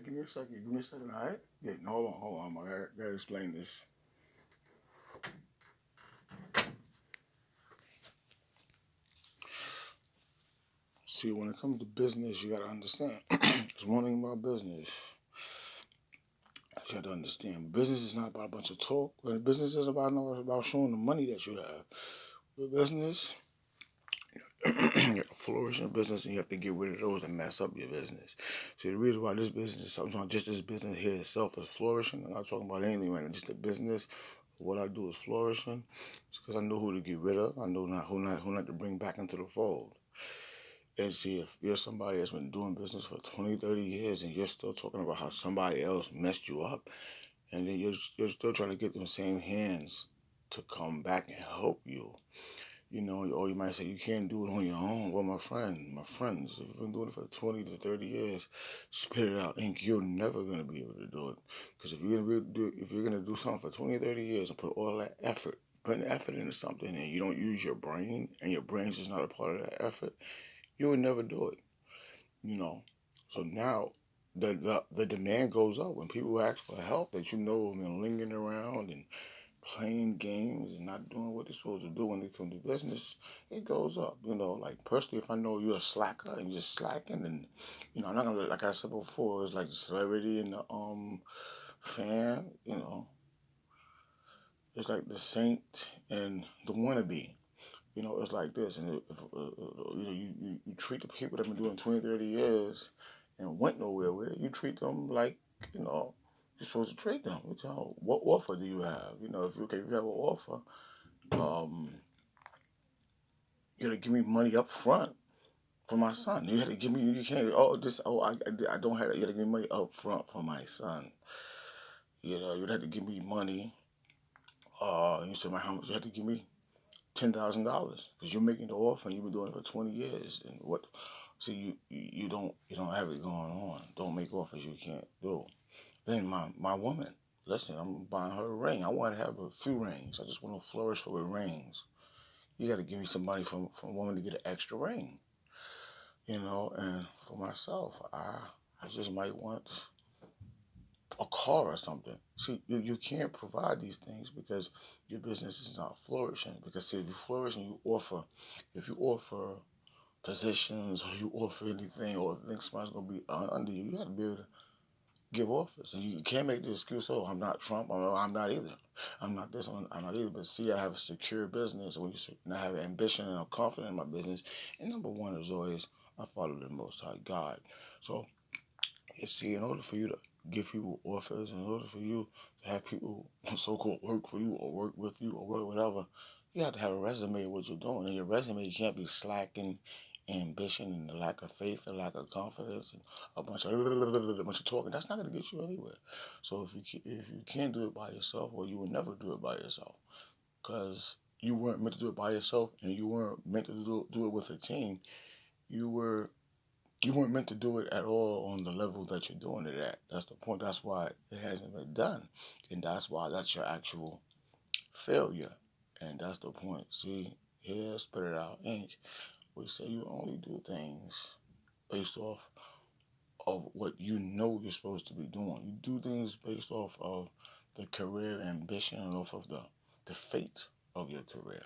Give me a second. Give me a second. All right. Yeah. No, hold on. I gotta explain this. See, when it comes to business, you gotta understand. There's one thing about business. You have to understand. Business is not about a bunch of talk. Business is about showing the money that you have. With business, you have to flourish in business, and you have to get rid of those that mess up your business. See, the reason why this business, I'm talking just this business here itself is flourishing. I'm not talking about anything right now. Just the business. What I do is flourishing. It's because I know who to get rid of. I know who not to bring back into the fold. And see, if you're somebody that's been doing business for 20, 30 years and you're still talking about how somebody else messed you up, and then you're still trying to get them same hands to come back and help you. Or you might say you can't do it on your own. Well, my friends, if you've been doing it for 20 to 30 years, spit it out, Ink. You're never gonna be able to do it. Because if you're gonna do something for 20, 30 years and put all that effort, putting effort into something, and you don't use your brain, and your brain's just not a part of that effort, you would never do it. You know. So now the demand goes up when people ask for help that have been lingering around and playing games and not doing what they're supposed to do when they come to business. It goes up. Like personally, if I know you're a slacker and you're just slacking, and I'm not gonna, like I said before, it's like the celebrity and the fan. It's like the saint and the wannabe. It's like this, and you treat the people that have been doing 20, 30 years and went nowhere with it. You treat them like you know you're supposed to treat them. You tell them, what offer do you have? If you have an offer, um, you got to give me money up front for my son. You had to give me. You can't. I don't have that. You got to give me money up front for my son. You'd have to give me money. You said how much? You had to give me $10,000 because you're making the offer and you've been doing it for 20 years. And what? See, you don't have it going on. Don't make offers you can't do. Then my woman, listen, I'm buying her a ring. I want to have a few rings. I just want to flourish her with rings. You got to give me some money from a woman to get an extra ring. And for myself, I just might want a car or something. See, you can't provide these things because your business is not flourishing. Because see, if you flourish and if you offer positions or you offer anything or think somebody's gonna be under you, you got to be able to give offers. And you can't make the excuse, oh, I'm not Trump, I'm not either. I'm not this, I'm not either. But see, I have a secure business, and I have ambition and I'm confident in my business. And number one is always, I follow the Most High God. So you see, in order for you to give people offers, in order for you to have people so-called work for you or work with you or work whatever, you have to have a resume of what you're doing. And your resume can't be slacking ambition and a lack of faith and lack of confidence and a bunch of talking. That's not going to get you anywhere. So if you can't do it by yourself, well, you will never do it by yourself because you weren't meant to do it by yourself and you weren't meant to do it with a team. You were you weren't meant to do it at all on the level that you're doing it at. That's the point. That's why it hasn't been done. And that's why that's your actual failure. And that's the point. See, here, spit it out, ink. We say you only do things based off of what you know you're supposed to be doing. You do things based off of the career ambition and off of the fate of your career,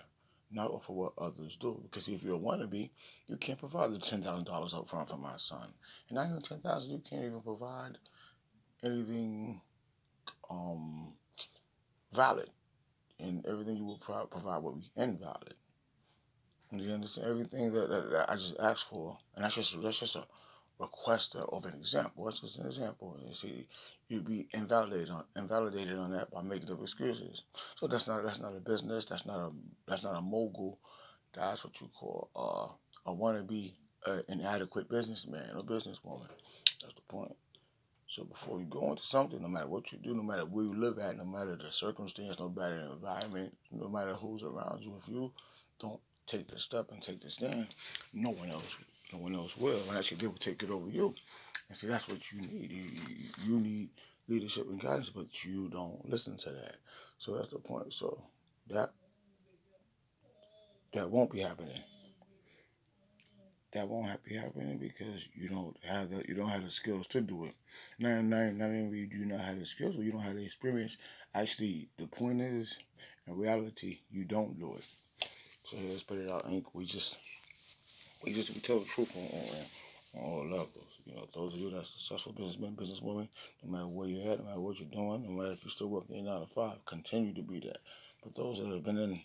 not off of what others do. Because if you're a wannabe, you can't provide the $10,000 up front for my son. And not even 10,000, you can't even provide anything um valid. And everything you will provide will be invalid. And you understand everything that I just asked for, and that's just a request of an example. That's just an example. You see, you'd be invalidated on that by making up excuses. So that's not a business. That's not a mogul. That's what you call a wannabe inadequate businessman or businesswoman. That's the point. So before you go into something, no matter what you do, no matter where you live at, no matter the circumstance, no matter the environment, no matter who's around you, if you don't take the step and take the stand, no one else will. And actually, they will take it over you. And see, that's what you need. You need leadership and guidance, but you don't listen to that. So that's the point. So that that won't be happening. that won't be happening because you don't have the skills to do it. Not only you do not have the skills, or you don't have the experience. Actually, the point is, in reality, you don't do it. So yeah, let's put it out, Inc. We tell the truth on all levels. You know, those of you that's successful businessmen, businesswomen, no matter where you're at, no matter what you're doing, no matter if you're still working 9 to 5, continue to be that. But those that have been in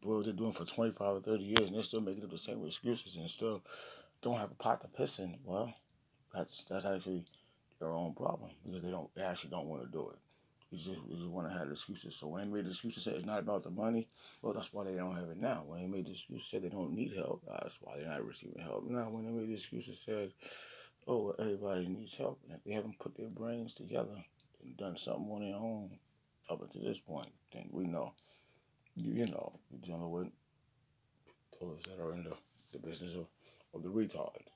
what they're doing for 25 or 30 years and they're still making up the same excuses and still don't have a pot to piss in, well, that's actually their own problem because they actually don't want to do it. You just want to have excuses. So when they made the excuses say it's not about the money, well, that's why they don't have it now. When they made the excuses say they don't need help, that's why they're not receiving help. Now, when they made the excuses said, oh, well, everybody needs help, and if they haven't put their brains together and done something on their own up until this point, then we know, you're dealing with those that are in the business of the retard.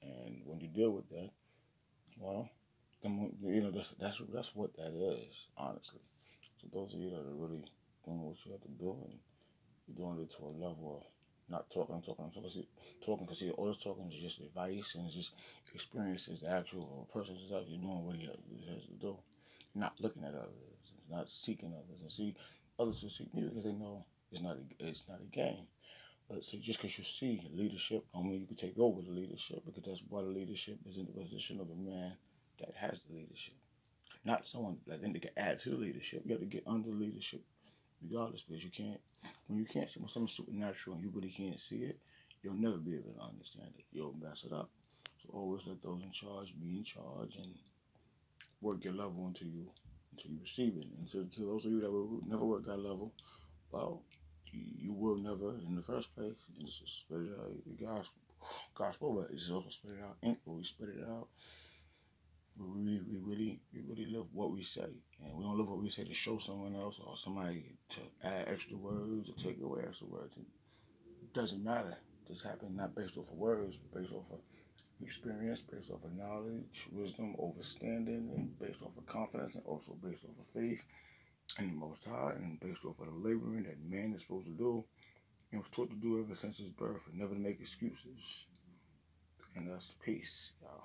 And when you deal with that, well, that's what that is, honestly. So those of you that are really doing what you have to do, and you're doing it to a level of not talking. Talking because all this talking is just advice and it's just experiences. The actual person is actually doing what he has to do. You're not looking at others, not seeking others, and see others to seek me because they know it's not a game. But see, just because you see leadership, I mean you can take over the leadership because that's why the leadership is in the position of the man that has the leadership, not someone that then they can add to the leadership. You have to get under leadership regardless because when you can't see when something's supernatural and you really can't see it, you'll never be able to understand it. You'll mess it up. So always let those in charge be in charge and work your level until you receive it. And to those of you that will never work that level, well, you will never in the first place. And it's just spread it out the gospel, but it's also spread it out ink, but we spread it out. But we really live what we say, and we don't live what we say to show someone else or somebody to add extra words or take away extra words. It doesn't matter. This happened not based off of words, but based off of experience, based off of knowledge, wisdom, understanding, and based off of confidence, and also based off of faith in the Most High, and based off of the laboring that man is supposed to do. And was taught to do ever since his birth, and never to make excuses. And that's peace, y'all.